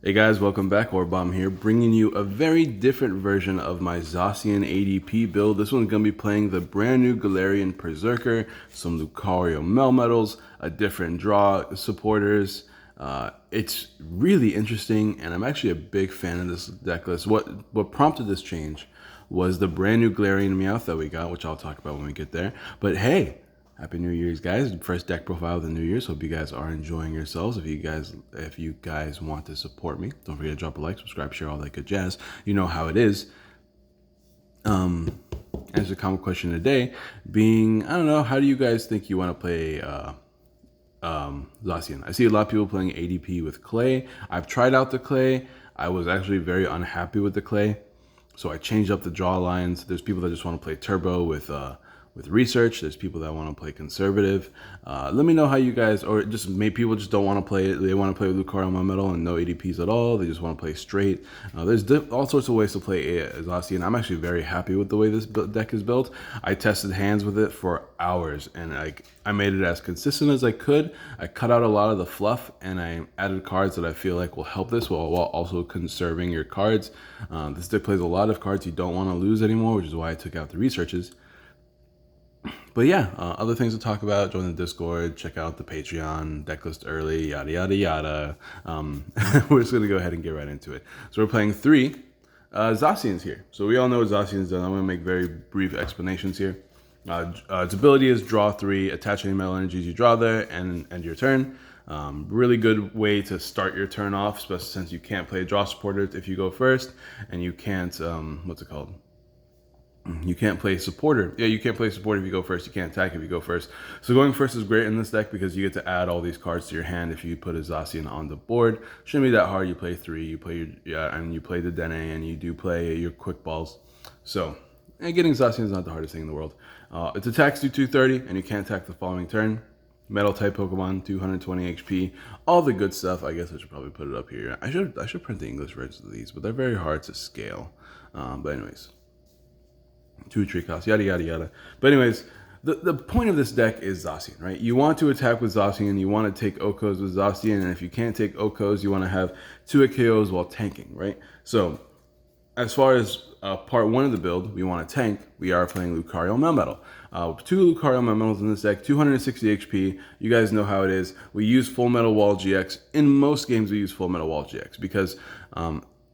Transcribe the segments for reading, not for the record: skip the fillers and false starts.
Hey guys, welcome back. Orbomb here, bringing you a very different version of my Zacian ADP build. This one's going to be playing the brand new Galarian Perrserker, some Lucario Melmetals, a different draw supporters. It's really interesting, and I'm actually a big fan of this deck list. What prompted this change was the brand new Galarian Meowth that we got, which I'll talk about when we get there. But hey, Happy New Year's, guys! First deck profile of the New Year's. Hope you guys are enjoying yourselves. If you guys want to support me, don't forget to drop a like, subscribe, share, all that good jazz. You know how it is. Answer the common question today being, I don't know, how do you guys think you want to play Zacian? I see a lot of people playing ADP with Clay. I've tried out the Clay. I was actually very unhappy with the Clay, so I changed up the draw lines. There's people that just want to play Turbo with research. There's people that want to play conservative. Let me know how you guys, or just maybe people just don't want to play it. They want to play with Lucario Metal and no ADPs at all. They just want to play straight. There's all sorts of ways to play Zacian. I'm actually very happy with the way this deck is built. I tested hands with it for hours, and I made it as consistent as I could. I cut out a lot of the fluff, and I added cards that I feel like will help this while also conserving your cards. This deck plays a lot of cards you don't want to lose anymore, which is why I took out the researches. But yeah, other things to talk about, join the Discord, check out the Patreon, decklist early, yada, yada, yada. We're just going to go ahead and get right into it. So we're playing 3 Zacians here. So we all know what Zacian's done. I'm going to make very brief explanations here. Its ability is draw 3, attach any metal energies you draw there, and end your turn. Really good way to start your turn off, especially since you can't play draw supporter if you go first, and you can't, what's it called? You can't play supporter. Yeah, you can't play supporter if you go first. You can't attack if you go first. So going first is great in this deck because you get to add all these cards to your hand if you put a Zacian on the board. Shouldn't be that hard. You play 3, you play and you play the Dene, and you do play your quick balls. So, getting Zacian is not the hardest thing in the world. Its attacks do 230, and you can't attack the following turn. Metal type Pokemon, 220 HP, all the good stuff. I guess I should probably put it up here. I should print the English versions of these, but they're very hard to scale. But anyways. 2 tree costs, yada, yada, yada. But anyways, the point of this deck is Zacian, right? You want to attack with Zacian, you want to take Okos with Zacian, and if you can't take Okos, you want to have 2 KOs while tanking, right? So, as far as part 1 of the build, we want to tank. We are playing Lucario Melmetal. 2 Lucario Melmetals in this deck, 260 HP. You guys know how it is. We use Full Metal Wall GX. In most games, we use Full Metal Wall GX because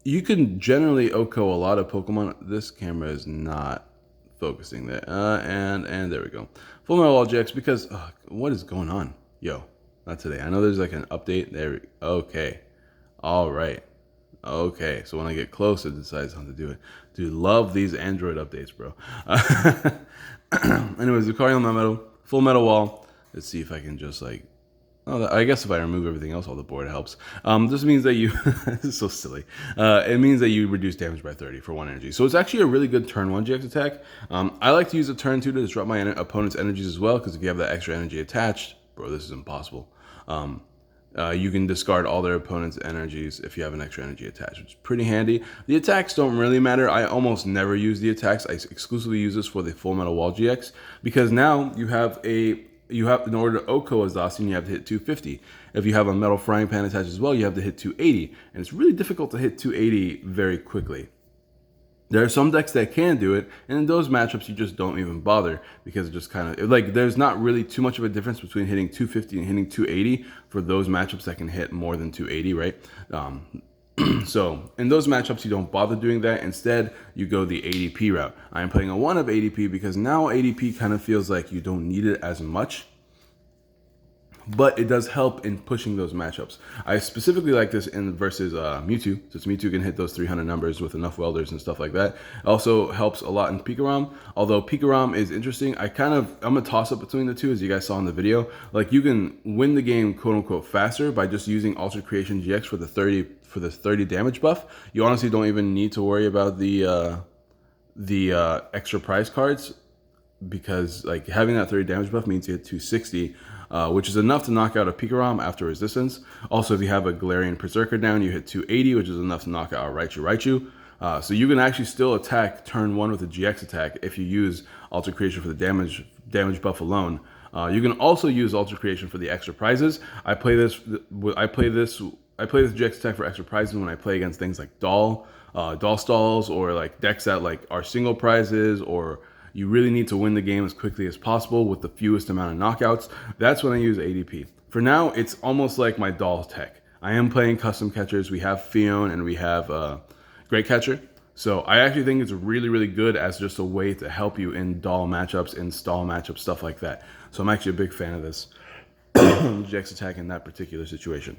you can generally OHKO a lot of Pokemon. This camera is not focusing there, and there we go. Full Metal Wall GX because what is going on? Yo, not today. I know there's like an update there. Okay, all right, okay. So when I get close, it decides how to do it. Dude, love these Android updates, bro. Anyways, Lucario Metal, Full Metal Wall. Let's see if I can just like. Oh, I guess if I remove everything else, all the board helps. This means that you, this is so silly. It means that you reduce damage by 30 for 1 energy. So it's actually a really good turn 1 GX attack. I like to use a turn 2 to disrupt my opponent's energies as well, because if you have that extra energy attached, bro, this is impossible. You can discard all their opponent's energies if you have an extra energy attached, which is pretty handy. The attacks don't really matter. I almost never use the attacks. I exclusively use this for the Full Metal Wall GX, because now you have in order to OHKO a Zacian, you have to hit 250. If you have a Metal Frying Pan attached as well, you have to hit 280. And it's really difficult to hit 280 very quickly. There are some decks that can do it, and in those matchups, you just don't even bother because it just kind of, like, there's not really too much of a difference between hitting 250 and hitting 280 for those matchups that can hit more than 280, right? So in those matchups, you don't bother doing that. Instead, you go the ADP route. I'm playing a 1 of ADP because now ADP kind of feels like you don't need it as much, but it does help in pushing those matchups. I specifically like this in versus Mewtwo, since Mewtwo can hit those 300 numbers with enough welders and stuff like that. It also helps a lot in Pikarom, although Pikarom is interesting. I'm a toss up between the two, as you guys saw in the video. Like, you can win the game quote unquote faster by just using Ultra Creation GX for the 30 damage buff. You honestly don't even need to worry about the extra prize cards, because like having that 30 damage buff means you hit 260, which is enough to knock out a Pikarom after resistance. Also, if you have a Galarian Perrserker down, you hit 280, which is enough to knock out Raichu. So you can actually still attack turn 1 with a GX attack if you use Ultra Creation for the damage buff alone. You can also use Ultra Creation for the extra prizes. I play this I play this GX attack for extra prizes when I play against things like doll stalls, or like decks that like are single prizes, or you really need to win the game as quickly as possible with the fewest amount of knockouts. That's when I use ADP. For now, it's almost like my doll tech. I am playing custom catchers. We have Fiona and we have Great Catcher. So I actually think it's really, really good as just a way to help you in doll matchups, in stall matchups, stuff like that. So I'm actually a big fan of this GX attack in that particular situation.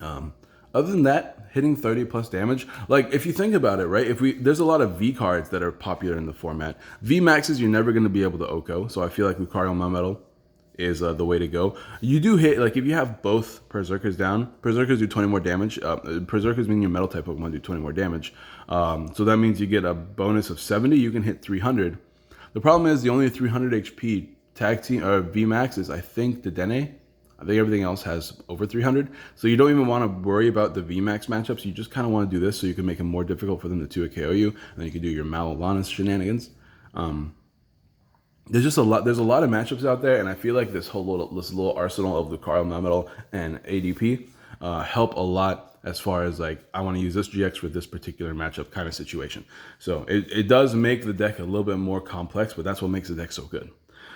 Other than that, hitting 30 plus damage, like if you think about it, right? There's a lot of V cards that are popular in the format. V maxes you're never going to be able to OHKO, so I feel like Lucario Melmetal is the way to go. You do hit, like if you have both Perrserkers down, Perrserkers do 20 more damage. Perrserkers mean your metal type Pokemon do 20 more damage. So that means you get a bonus of 70, you can hit 300. The problem is the only 300 HP tag team or V max is I think the Dene. I think everything else has over 300. So you don't even want to worry about the VMAX matchups. You just kind of want to do this so you can make it more difficult for them to 2-KO you. And then you can do your Malalanus shenanigans. There's a lot of matchups out there. And I feel like this little arsenal of Lucario, Melmetal, and ADP help a lot as far as like, I want to use this GX for this particular matchup kind of situation. So it does make the deck a little bit more complex, but that's what makes the deck so good.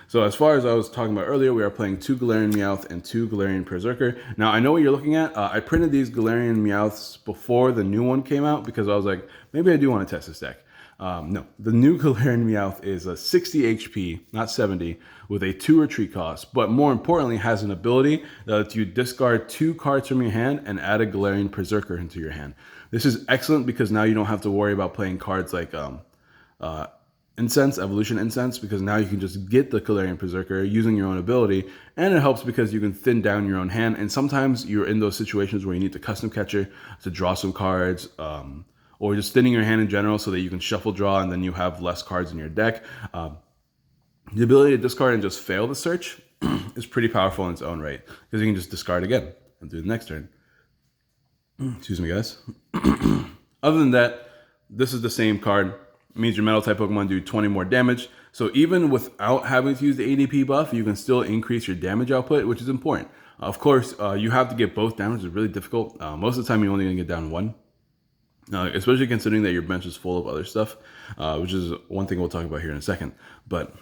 So as far as I was talking about earlier, we are playing 2 Galarian Meowth and 2 Galarian Perrserker. Now, I know what you're looking at. I printed these Galarian Meowths before the new one came out because I was like, maybe I do want to test this deck. No, the new Galarian Meowth is a 60 HP, not 70, with a 2 retreat cost, but more importantly has an ability that lets you discard 2 cards from your hand and add a Galarian Perrserker into your hand. This is excellent because now you don't have to worry about playing cards like Incense, Evolution Incense, because now you can just get the Galarian Perrserker using your own ability, and it helps because you can thin down your own hand, and sometimes you're in those situations where you need to custom catcher to draw some cards, or just thinning your hand in general so that you can shuffle draw and then you have less cards in your deck. The ability to discard and just fail the search is pretty powerful in its own right, because you can just discard again and do the next turn. Excuse me, guys. Other than that, this is the same card. It means your metal type Pokemon do 20 more damage. So even without having to use the ADP buff, you can still increase your damage output, which is important. Of course, you have to get both down, which is really difficult. Most of the time, you're only going to get down 1. Especially considering that your bench is full of other stuff, which is one thing we'll talk about here in a second. But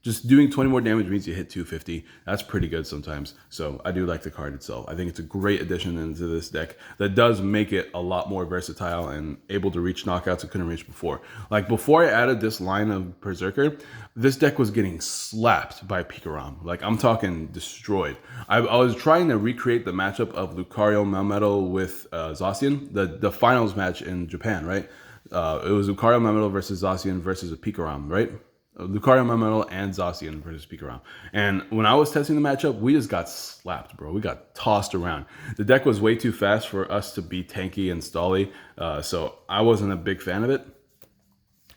just doing 20 more damage means you hit 250. That's pretty good sometimes. So I do like the card itself. I think it's a great addition into this deck that does make it a lot more versatile and able to reach knockouts it couldn't reach before. Like before I added this line of Perrserker, this deck was getting slapped by Pikarom. Like I'm talking destroyed. I was trying to recreate the matchup of Lucario Melmetal with Zacian, the finals match in Japan, right? It was Lucario Melmetal versus Zacian versus a Pikarom, right? Lucario Melmetal and Zacian versus Pikarom. And when I was testing the matchup, we just got slapped, bro. We got tossed around. The deck was way too fast for us to be tanky and stally, so I wasn't a big fan of it.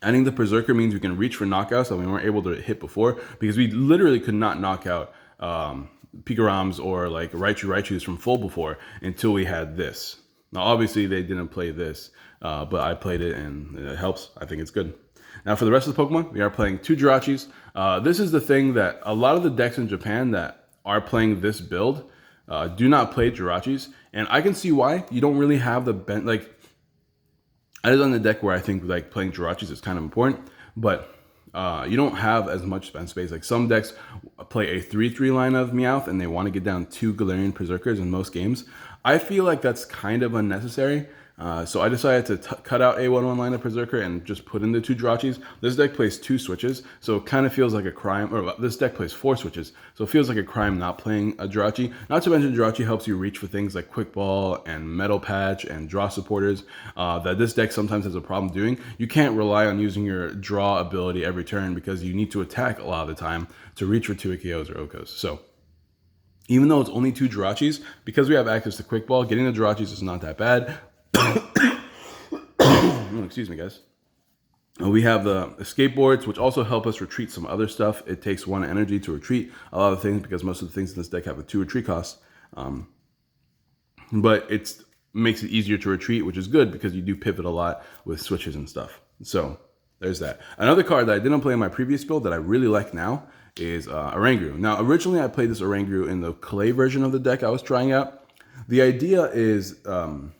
Adding the Perrserker means we can reach for knockouts that we weren't able to hit before, because we literally could not knock out Pikaroms or like Raichus from full before until we had this. Now, obviously, they didn't play this, but I played it and it helps. I think it's good. Now, for the rest of the Pokemon, we are playing 2 Jirachis. This is the thing that a lot of the decks in Japan that are playing this build do not play Jirachis. And I can see why. You don't really have the like, I was on the deck where I think like playing Jirachis is kind of important, but you don't have as much spend space. Like some decks play a 3-3 line of Meowth and they want to get down 2 Galarian Perrserkers in most games. I feel like that's kind of unnecessary. So I decided to cut out a 1-1 line of Perrserker and just put in the 2 Jirachis. This deck plays 2 switches, so it kind of feels like a crime, or this deck plays 4 switches, so it feels like a crime not playing a Jirachi. Not to mention Jirachi helps you reach for things like Quick Ball and Metal Patch and draw supporters that this deck sometimes has a problem doing. You can't rely on using your draw ability every turn because you need to attack a lot of the time to reach for 2 KOs or OHKOs. So even though it's only 2 Jirachis, because we have access to Quick Ball, getting the Jirachis is not that bad. Oh, excuse me, guys. We have the skateboards, which also help us retreat some other stuff. It takes 1 energy to retreat a lot of things because most of the things in this deck have a 2 retreat cost. But it makes it easier to retreat, which is good because you do pivot a lot with switches and stuff. So there's that. Another card that I didn't play in my previous build that I really like now is Oranguru. Now, originally I played this Oranguru in the clay version of the deck I was trying out. The idea is, and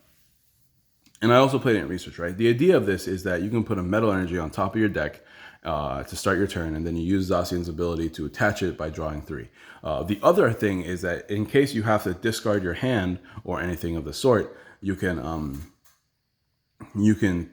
I also played it in research, right? The idea of this is that you can put a metal energy on top of your deck to start your turn, and then you use Zacian's ability to attach it by drawing 3. The other thing is that in case you have to discard your hand or anything of the sort, you can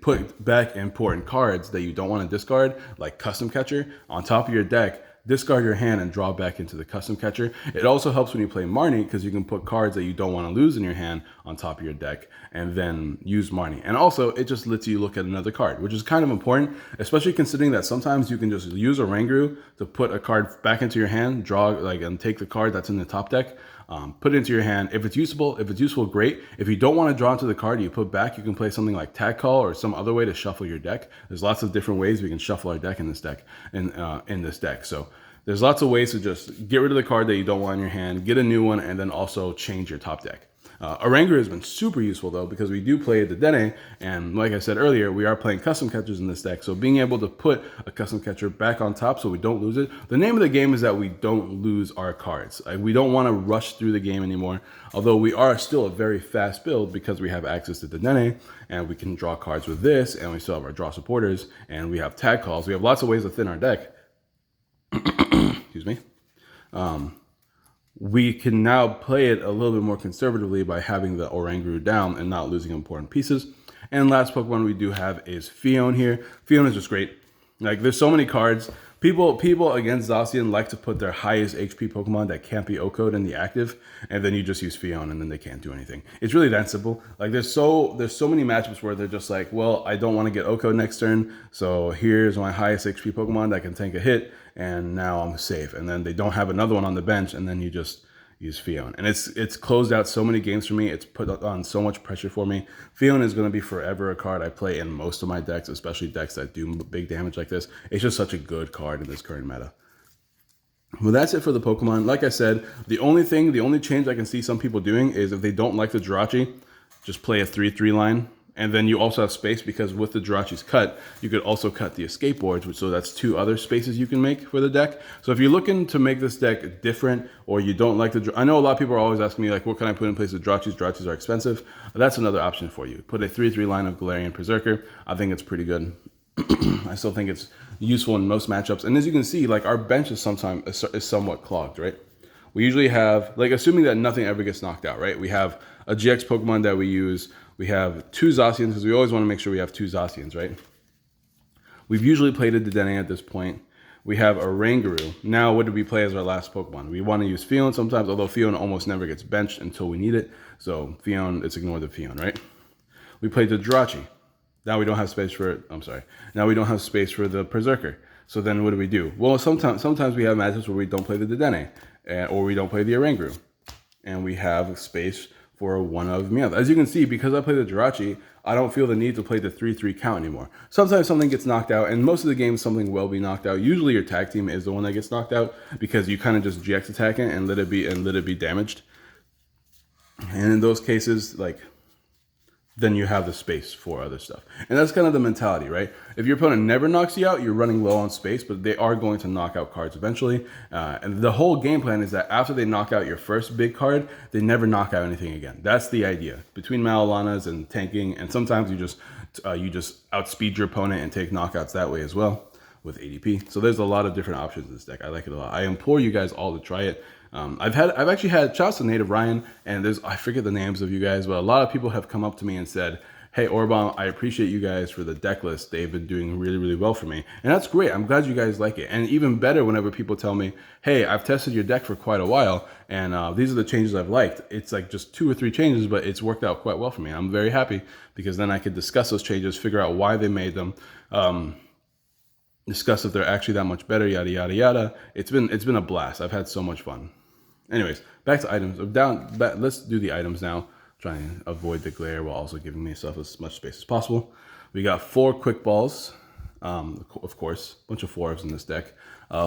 put back important cards that you don't want to discard, like Custom Catcher, on top of your deck, discard your hand and draw back into the Custom Catcher. It also helps when you play Marnie because you can put cards that you don't want to lose in your hand on top of your deck and then use Marnie. And also, it just lets you look at another card, which is kind of important, especially considering that sometimes you can just use a Ranguru to put a card back into your hand, draw, and take the card that's in the top deck, put it into your hand. If it's useful, great. If you don't want to draw into the card you put back, you can play something like Tag Call or some other way to shuffle your deck. There's lots of different ways we can shuffle our deck in this deck. So there's lots of ways to just get rid of the card that you don't want in your hand, get a new one, and then also change your top deck. Oranguru has been super useful though, because we do play the Dene, and like I said earlier, we are playing custom catchers in this deck, so being able to put a custom catcher back on top so we don't lose it. The name of the game is that we don't lose our cards. We don't want to rush through the game anymore, although we are still a very fast build because we have access to the Dene, and we can draw cards with this, and we still have our draw supporters, and we have tag calls. We have lots of ways to thin our deck. Excuse me. We can now play it a little bit more conservatively by having the Oranguru down and not losing important pieces. And last Pokemon we do have is Fiona here. Fiona is just great. Like, there's so many cards. People against Zacian like to put their highest HP Pokemon that can't be OHKO'd in the active, and then you just use Fiona and then they can't do anything. It's really that simple. Like, there's so many matchups where they're just like, well, I don't want to get OHKO'd next turn, so here's my highest HP Pokemon that can tank a hit, and now I'm safe. And then they don't have another one on the bench, and then you just use Fiona. And it's closed out so many games for me. It's put on so much pressure for me. Fiona is going to be forever a card I play in most of my decks, especially decks that do big damage like this. It's just such a good card in this current meta. Well, that's it for the Pokemon. Like I said, the only change I can see some people doing is if they don't like the Jirachi, just play a 3/3 line. And then you also have space, because with the Jirachi's cut, you could also cut the escape boards, so that's 2 other spaces you can make for the deck. So if you're looking to make this deck different, or you don't like I know a lot of people are always asking me, like, what can I put in place of Jirachi's? Jirachi's are expensive. That's another option for you. Put a 3/3 line of Galarian Perrserker. I think it's pretty good. I still think it's useful in most matchups. And as you can see, like, our bench is somewhat clogged, right? We usually have, like, assuming that nothing ever gets knocked out, right? We have a GX Pokemon that we use. We have 2 Zacians, because we always want to make sure we have 2 Zacians, right? We've usually played a Dedenne at this point. We have a Ranguru. Now, what do we play as our last Pokemon? We want to use Fiona sometimes, although Fiona almost never gets benched until we need it. So Fiona, let's ignore the Fiona, right? We played the Jirachi. Now we don't have space for it. Now we don't have space for the Perrserker. So then what do we do? Well, sometimes we have matchups where we don't play the Dedenne, or we don't play the Oranguru. And we have space for one of Meowth. As you can see, because I play the Jirachi, I don't feel the need to play the 3/3 count anymore. Sometimes something gets knocked out, and most of the games something will be knocked out. Usually your tag team is the one that gets knocked out, because you kind of just GX attack it and let it be damaged. And in those cases, like, then you have the space for other stuff. And that's kind of the mentality, right? If your opponent never knocks you out, you're running low on space, but they are going to knock out cards eventually. And the whole game plan is that after they knock out your first big card, they never knock out anything again. That's the idea. Between Malalanas and tanking, and sometimes you just outspeed your opponent and take knockouts that way as well with ADP. So there's a lot of different options in this deck. I like it a lot. I implore you guys all to try it. I've actually had shouts to Native Ryan, and I forget the names of you guys, but a lot of people have come up to me and said, hey, Aurabomb, I appreciate you guys for the deck list. They've been doing really, really well for me. And that's great. I'm glad you guys like it. And even better whenever people tell me, hey, I've tested your deck for quite a while, and these are the changes I've liked. It's like just 2 or 3 changes, but it's worked out quite well for me. I'm very happy, because then I could discuss those changes, figure out why they made them, discuss if they're actually that much better, yada, yada, yada. It's been a blast. I've had so much fun. Anyways, back to items. Let's do the items now. Try and avoid the glare while also giving myself as much space as possible. We got 4 quick balls, of course, a bunch of 4s in this deck.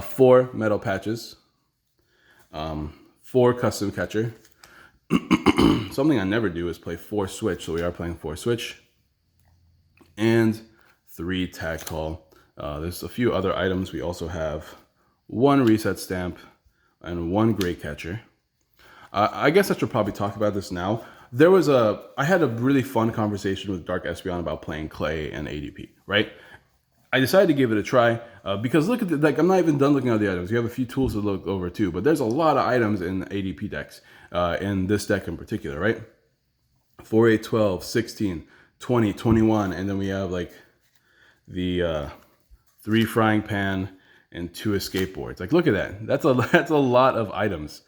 4 metal patches, 4 custom catcher. Something I never do is play 4 switch, so we are playing 4 switch, and 3 tag call. There's a few other items. We also have 1 reset stamp and 1 great catcher. I guess I should probably talk about this now. I had a really fun conversation with Dark Espeon about playing Clay and ADP, right? I decided to give it a try because look at like I'm not even done looking at the items. You have a few tools to look over too, but there's a lot of items in ADP decks, in this deck in particular, right? 4, 8, 12, 16, 20, 21, and then we have like the 3 frying pan and 2 escape boards. Like, look at that. That's a lot of items.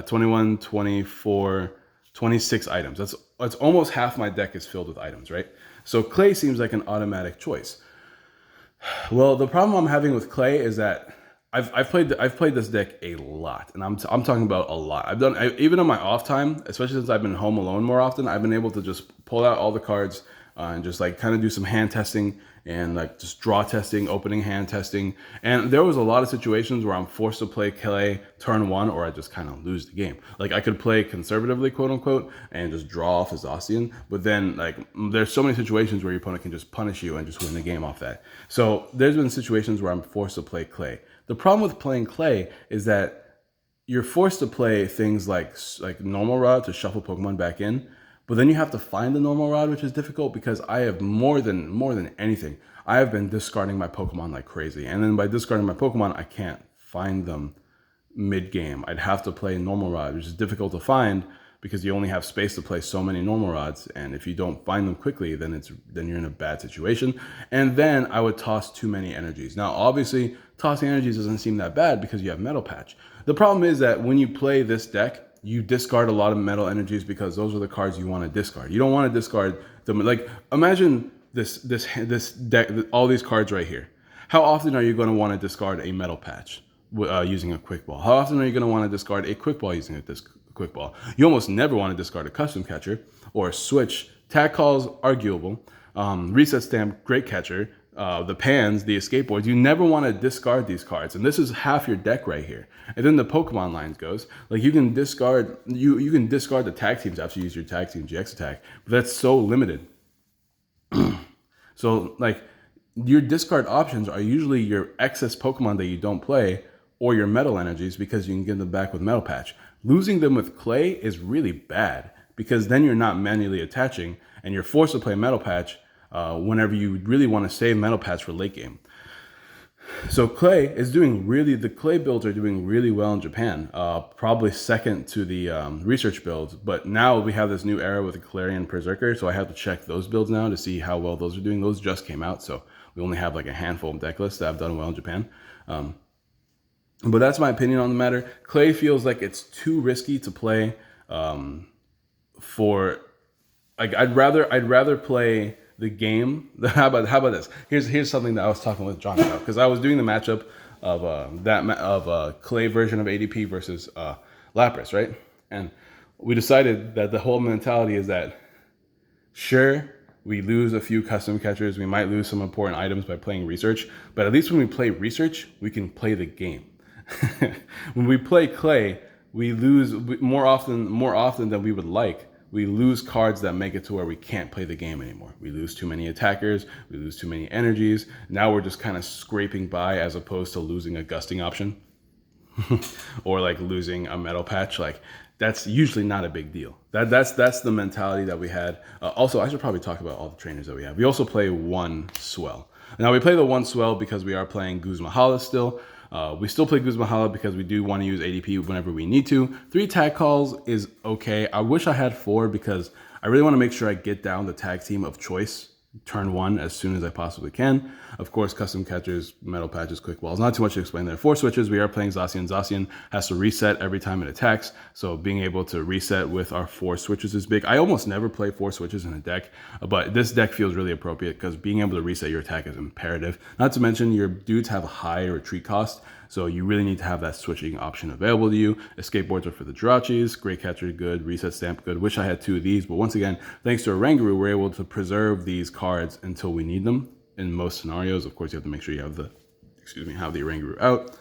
21, 24, 26 items. That's almost half my deck is filled with items, right? So Clay seems like an automatic choice. Well, the problem I'm having with Clay is that I've played this deck a lot, and I'm talking about a lot. Even on my off time, especially since I've been home alone more often, I've been able to just pull out all the cards and just like kind of do some hand testing and like just draw testing, opening hand testing. And there was a lot of situations where I'm forced to play Clay turn 1, or I just kind of lose the game. Like I could play conservatively, quote unquote, and just draw off a Zacian, but then like there's so many situations where your opponent can just punish you and just win the game off that. So there's been situations where I'm forced to play Clay. The problem with playing Clay is that you're forced to play things like normal rod to shuffle Pokemon back in, but then you have to find the normal rod, which is difficult because I have more than anything, I have been discarding my Pokemon like crazy. And then by discarding my Pokemon, I can't find them mid-game. I'd have to play normal rod, which is difficult to find because you only have space to play so many normal rods, and if you don't find them quickly, then you're in a bad situation. And then I would toss too many energies. Now, obviously, tossing energies doesn't seem that bad because you have Metal Patch. The problem is that when you play this deck, you discard a lot of metal energies because those are the cards you want to discard. You don't want to discard them. Like, imagine this deck, all these cards right here. How often are you going to want to discard a Metal Patch using a Quick Ball? How often are you going to want to discard a Quick Ball using a Quick Ball? You almost never want to discard a Custom Catcher or a Switch. Tag Calls, arguable. Reset Stamp, great catcher. The pans, the escape boards, you never want to discard these cards. And this is half your deck right here. And then the Pokemon lines goes. Like you can discard the tag teams after you use your tag team GX attack. But that's so limited. So like your discard options are usually your excess Pokemon that you don't play or your metal energies because you can get them back with Metal Patch. Losing them with Clay is really bad because then you're not manually attaching and you're forced to play Metal Patch whenever you really want to save Metal Patch for late game. So the Clay builds are doing really well in Japan, probably second to the research builds, but now we have this new era with the Galarian Perrserker, so I have to check those builds now to see how well those are doing. Those just came out, so we only have like a handful of deck lists that have done well in Japan. But that's my opinion on the matter. Clay feels like it's too risky to play for, like, I'd rather play the game. How about this? Here's something that I was talking with John about, because I was doing the matchup of Clay version of ADP versus Lapras, right? And we decided that the whole mentality is that sure, we lose a few custom catchers, we might lose some important items by playing research, but at least when we play research, we can play the game. When we play Clay, we lose more often than we would like. We lose cards that make it to where we can't play the game anymore. We lose too many attackers, we lose too many energies. Now we're just kind of scraping by as opposed to losing a gusting option or like losing a Metal Patch. Like that's usually not a big deal. That's the mentality that we had. Also, I should probably talk about all the trainers that we have. We also play one Swell. Now we play the one Swell because we are playing Guzmahala still. We still play Guzmahala because we do want to use ADP whenever we need to. 3 tag calls is okay. I wish I had 4 because I really want to make sure I get down the tag team of choice turn 1 as soon as I possibly can. Of course, custom catchers, metal patches, quick balls. Not too much to explain there. 4 switches. We are playing Zacian. Zacian has to reset every time it attacks. So being able to reset with our 4 switches is big. I almost never play 4 switches in a deck, but this deck feels really appropriate because being able to reset your attack is imperative. Not to mention your dudes have a high retreat cost, so you really need to have that switching option available to you. Escape boards are for the Jirachis. Great catcher, good. Reset stamp, good. Wish I had 2 of these, but once again, thanks to Oranguru, we're able to preserve these cards until we need them. In most scenarios, of course, you have to make sure you have the, have the Oranguru out.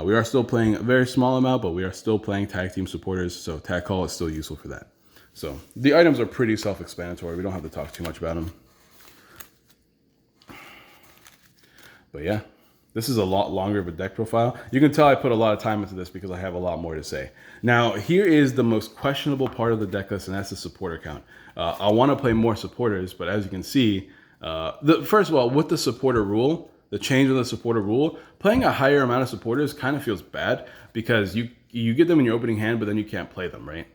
We are still playing a very small amount, but we are still playing tag team supporters, so tag call is still useful for that. So the items are pretty self-explanatory. We don't have to talk too much about them. But yeah. This is a lot longer of a deck profile. You can tell I put a lot of time into this because I have a lot more to say. Now, here is the most questionable part of the deck list, and that's the supporter count. I want to play more supporters, but as you can see, first of all, with the supporter rule, the change in the supporter rule, playing a higher amount of supporters kind of feels bad because you get them in your opening hand, but then you can't play them, right?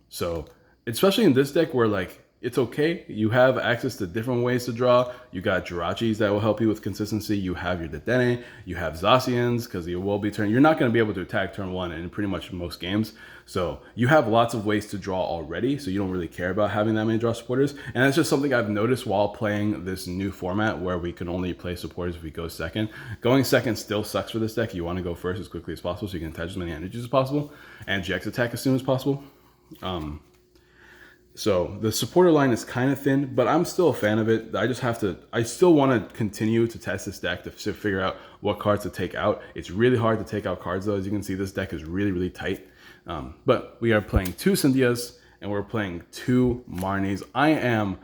So, especially in this deck where like, it's okay. You have access to different ways to draw. You got Jirachis that will help you with consistency. You have your Dedenne. You have Zacians because you will be turn. You're not going to be able to attack turn one in pretty much most games. So you have lots of ways to draw already. So you don't really care about having that many draw supporters. And that's just something I've noticed while playing this new format where we can only play supporters if we go second. Going second still sucks for this deck. You want to go first as quickly as possible so you can attach as many energies as possible and GX attack as soon as possible. So the supporter line is kind of thin, but I'm still a fan of it. I still want to continue to test this deck to figure out what cards to take out. It's really hard to take out cards though. As you can see, this deck is really, really tight. But we are playing 2 Cynthias and we're playing 2 Marnies. I am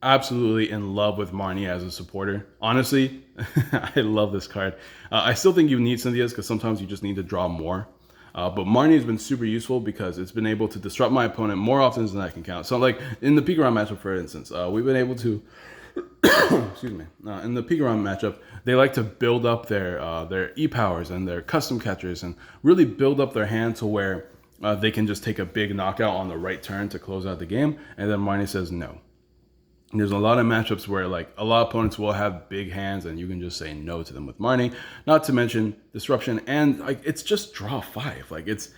absolutely in love with Marnie as a supporter. Honestly, I love this card. I still think you need Cynthias because sometimes you just need to draw more. But Marnie has been super useful because it's been able to disrupt my opponent more often than I can count. So like in the Pikarom matchup, for instance, we've been able to, excuse me, in the Pikarom matchup, they like to build up their E-powers and their custom catchers and really build up their hand to where they can just take a big knockout on the right turn to close out the game. And then Marnie says no. And there's a lot of matchups where like a lot of opponents will have big hands and you can just say no to them with Marnie. Not to mention disruption and like it's just draw 5. Like it's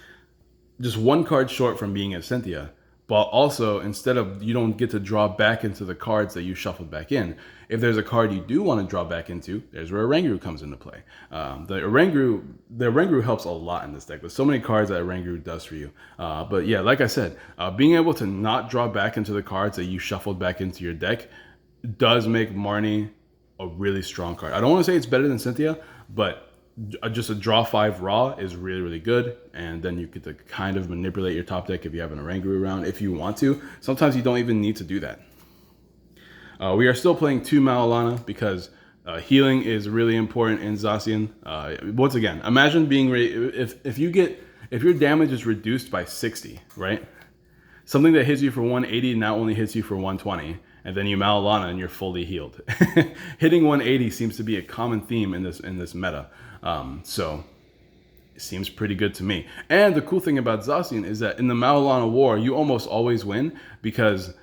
just one card short from being a Cynthia. But also instead of you don't get to draw back into the cards that you shuffled back in. If there's a card you do want to draw back into, there's where Oranguru comes into play. The Oranguru helps a lot in this deck. There's so many cards that Oranguru does for you. But yeah, like I said, being able to not draw back into the cards that you shuffled back into your deck does make Marnie a really strong card. I don't want to say it's better than Cynthia, but just a draw 5 raw is really, really good. And then you get to kind of manipulate your top deck if you have an Oranguru around if you want to. Sometimes you don't even need to do that. We are still playing 2 Maulana because healing is really important in Zacian. Once again, imagine being if your damage is reduced by 60, right? Something that hits you for 180 now only hits you for 120, and then you Maulana and you're fully healed. Hitting 180 seems to be a common theme in this meta. So it seems pretty good to me. And the cool thing about Zacian is that in the Maulana war, you almost always win because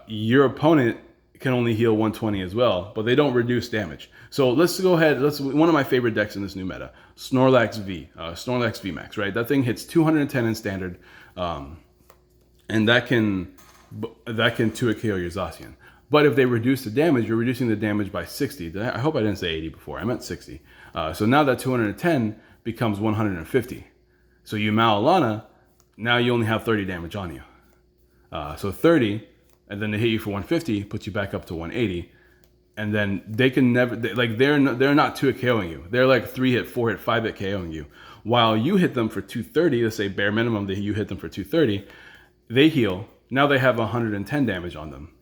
your opponent can only heal 120 as well, but they don't reduce damage. So let's go ahead. One of my favorite decks in this new meta, Snorlax V, Snorlax V Max, right? That thing hits 210 in standard, and that can 2-hit KO your Zacian. But if they reduce the damage, you're reducing the damage by 60. I hope I didn't say 80 before. I meant 60. So now that 210 becomes 150. So you Maulana, now you only have 30 damage on you. So 30. And then they hit you for 150, puts you back up to 180, and then they can never they're not 2-hit KOing you. They're like 3-hit, 4-hit, 5-hit KOing you. While you hit them for 230, let's say bare minimum that you hit them for 230, they heal. Now they have 110 damage on them.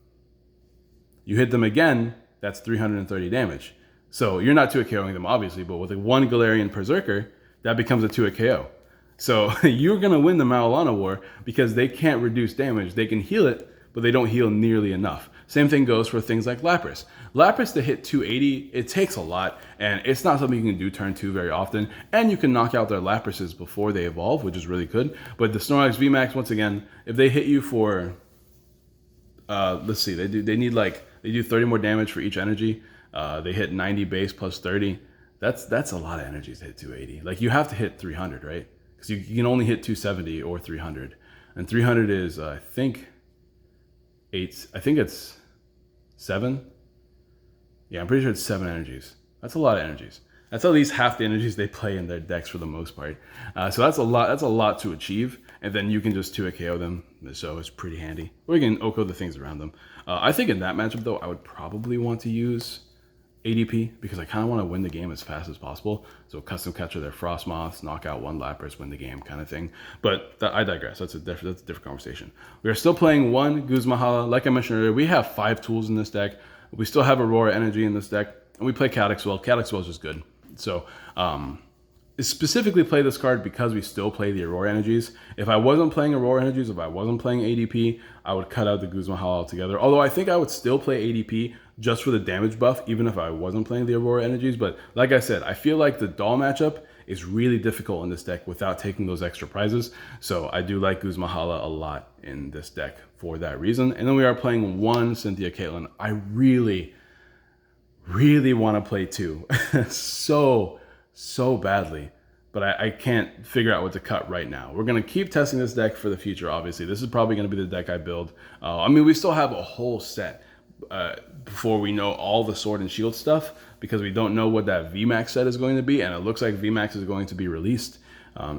You hit them again, that's 330 damage. So you're not 2-hit KOing them obviously, but with a 1 Galarian Perrserker, that becomes a 2-hit KO. So you're gonna win the Maulana war because they can't reduce damage. They can heal it, but they don't heal nearly enough. Same thing goes for things like Lapras. Lapras to hit 280, it takes a lot, and it's not something you can do turn 2 very often, and you can knock out their Laprases before they evolve, which is really good. But the Snorlax VMAX, once again, if they hit you for, let's see, they do 30 more damage for each energy. They hit 90 base plus 30. That's a lot of energies to hit 280. Like you have to hit 300, right? Because you can only hit 270 or 300. And 300 is, I think it's 7. Yeah, I'm pretty sure it's 7 energies. That's a lot of energies. That's at least half the energies they play in their decks for the most part. So that's a lot. That's a lot to achieve, and then you can just 2-hit KO them. So it's pretty handy. Or you can OHKO the things around them. I think in that matchup though, I would probably want to use ADP because I kind of want to win the game as fast as possible. So custom catcher their Frostmoths, knock out 1 Lapras, win the game kind of thing. But I digress. That's a different conversation. We are still playing 1 Guzmahala. Like I mentioned earlier, we have 5 tools in this deck. We still have Aurora Energy in this deck. And we play Calyx Well. Calyx Well is just good. So specifically play this card because we still play the Aurora Energies. If I wasn't playing Aurora Energies, if I wasn't playing ADP, I would cut out the Guzma Hala altogether. Although I think I would still play ADP just for the damage buff, even if I wasn't playing the Aurora Energies. But like I said, I feel like the doll matchup is really difficult in this deck without taking those extra prizes. So I do like Guzma Hala a lot in this deck for that reason. And then we are playing one Cynthia Caitlin. I really want to play two so badly, but I can't figure out what to cut right now. We're going to keep testing this deck for the future, obviously. This is probably going to be the deck I build. I mean, we still have a whole set before we know all the Sword and Shield stuff, because we don't know what that VMAX set is going to be, and it looks like VMAX is going to be released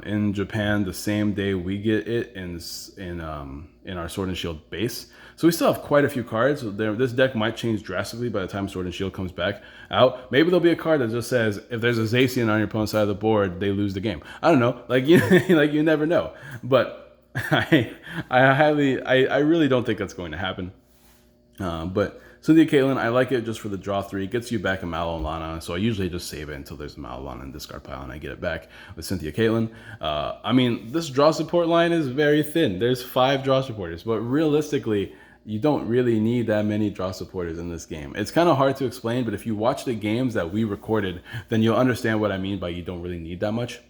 in Japan the same day we get it in our Sword and Shield base. So we still have quite a few cards. This deck might change drastically by the time Sword and Shield comes back out. Maybe there'll be a card that just says, if there's a Zacian on your opponent's side of the board, they lose the game. I don't know. Like, you never know. But I really don't think that's going to happen. But Cynthia Caitlin, I like it just for the draw 3. It gets you back a Mallow and Lana, so I usually just save it until there's a Mallow, Lana, and discard pile, and I get it back with Cynthia Caitlin. I mean, this draw support line is very thin. There's 5 draw supporters, but realistically, you don't really need that many draw supporters in this game. It's kind of hard to explain, but if you watch the games that we recorded, then you'll understand what I mean by you don't really need that much.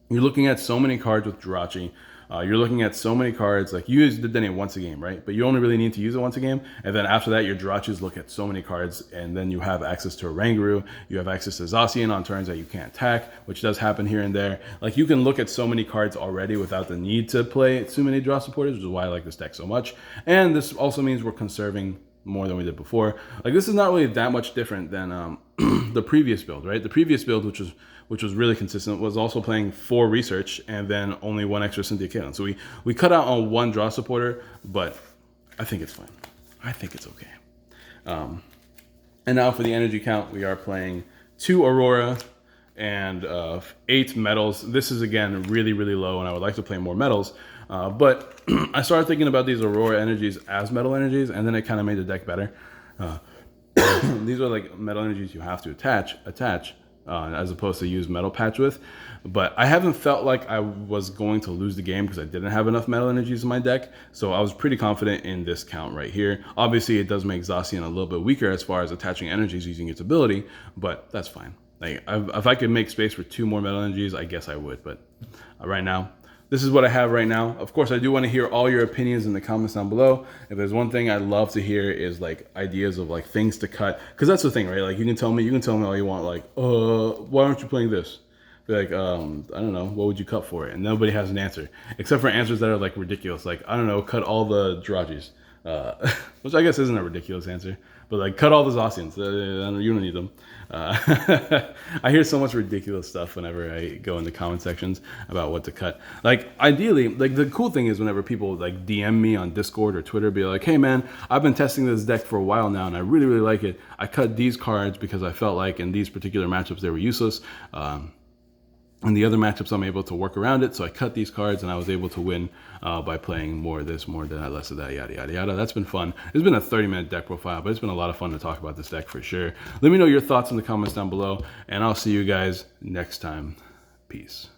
You're looking at so many cards with Jirachi. You're looking at so many cards, like you use the Dene once a game, right? But you only really need to use it once a game. And then after that, your Jirachis look at so many cards, and then you have access to a Ranguru. You have access to Zacian on turns that you can't attack, which does happen here and there. Like, you can look at so many cards already without the need to play too many draw supporters, which is why I like this deck so much. And this also means we're conserving more than we did before. Like, this is not really that much different than the previous build, right? The previous build, which was really consistent, was also playing 4 research and then only 1 extra Cynthia Caitlin. So we cut out on 1 draw supporter, but I think it's fine. I think it's okay. And now for the energy count, we are playing 2 Aurora and 8 metals. This is, again, really low, and I would like to play more metals. But I started thinking about these Aurora energies as metal energies, and then it kind of made the deck better. These are like metal energies you have to attach, as opposed to use metal patch with. But I haven't felt like I was going to lose the game because I didn't have enough metal energies in my deck. So I was pretty confident in this count right here. Obviously, it does make Zacian a little bit weaker as far as attaching energies using its ability, but that's fine. Like, if I could make space for 2 more metal energies, I guess I would. But right now, this is what I have right now. Of course, I do want to hear all your opinions in the comments down below. If there's one thing I'd love to hear is like ideas of like things to cut. Because that's the thing, right? Like, you can tell me all you want, like, why aren't you playing this? Be like, I don't know, what would you cut for it? And nobody has an answer. Except for answers that are like ridiculous. Like, I don't know, cut all the Jirachis. Which I guess isn't a ridiculous answer. But like, cut all the Zacians. You don't need them. I hear so much ridiculous stuff whenever I go in the comment sections about what to cut. Like, ideally, like, the cool thing is whenever people like DM me on Discord or Twitter, be like, hey man, I've been testing this deck for a while now and I really like it. I cut these cards because I felt like in these particular matchups they were useless. In the other matchups, I'm able to work around it. So I cut these cards and I was able to win by playing more of this, more of that, less of that, yada, yada, yada. That's been fun. It's been a 30-minute deck profile, but it's been a lot of fun to talk about this deck for sure. Let me know your thoughts in the comments down below, and I'll see you guys next time. Peace.